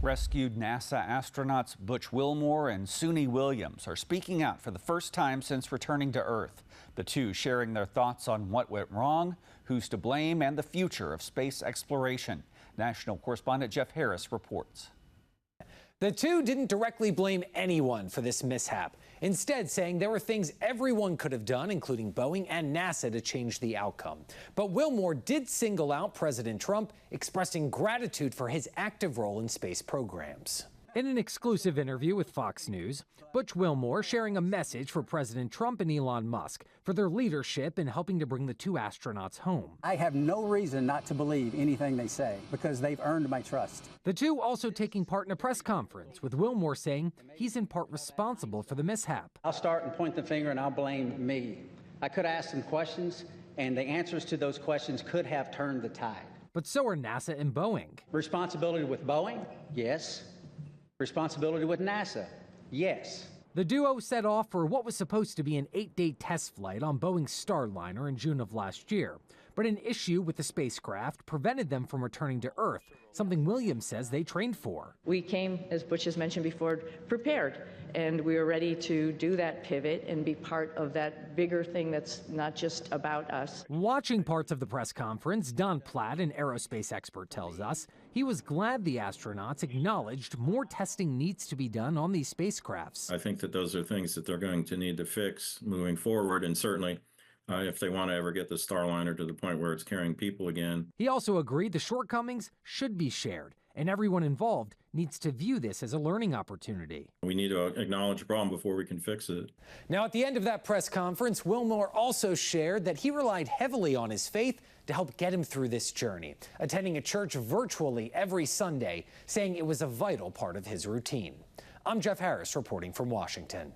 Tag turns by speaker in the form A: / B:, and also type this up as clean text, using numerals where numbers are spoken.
A: Rescued NASA astronauts Butch Wilmore and Suni are speaking out for the first time since returning to Earth. The two sharing their thoughts on what went wrong, who's to blame, and the future of space exploration. National correspondent Jeff Harris reports.
B: The two didn't directly blame anyone for this mishap, instead saying there were things everyone could have done, including Boeing and NASA, to change the outcome. But Wilmore did single out President Trump, expressing gratitude for his active role in space programs. In an exclusive interview with Fox News, Butch Wilmore sharing a message for President Trump and Elon Musk for their leadership in helping to bring the two astronauts home.
C: I have no reason not to believe anything they say because they've earned my trust.
B: The two also taking part in a press conference, with Wilmore saying he's in part responsible for the mishap.
C: I'll start and point the finger and I'll blame me. I could ask some questions and the answers to those questions could have turned the tide.
B: But so are NASA and Boeing.
C: Responsibility with Boeing? Yes. Responsibility with NASA? Yes.
B: The duo set off for what was supposed to be an 8-day test flight on Boeing's Starliner in June of last year. But an issue with the spacecraft prevented them from returning to Earth, something Williams says they trained for.
D: We came, as Butch has mentioned before, prepared, and we were ready to do that pivot and be part of that bigger thing that's not just about us.
B: Watching parts of the press conference, Don Platt, an aerospace expert, tells us he was glad the astronauts acknowledged more testing needs to be done on these spacecrafts.
E: I think that those are things that they're going to need to fix moving forward, and certainly if they want to ever get the Starliner to the point where it's carrying people again.
B: He also agreed the shortcomings should be shared, and everyone involved needs to view this as a learning opportunity.
E: We need to acknowledge the problem before we can fix it.
B: Now, at the end of that press conference, Wilmore also shared that he relied heavily on his faith to help get him through this journey, attending a church virtually every Sunday, saying it was a vital part of his routine. I'm Jeff Harris reporting from Washington.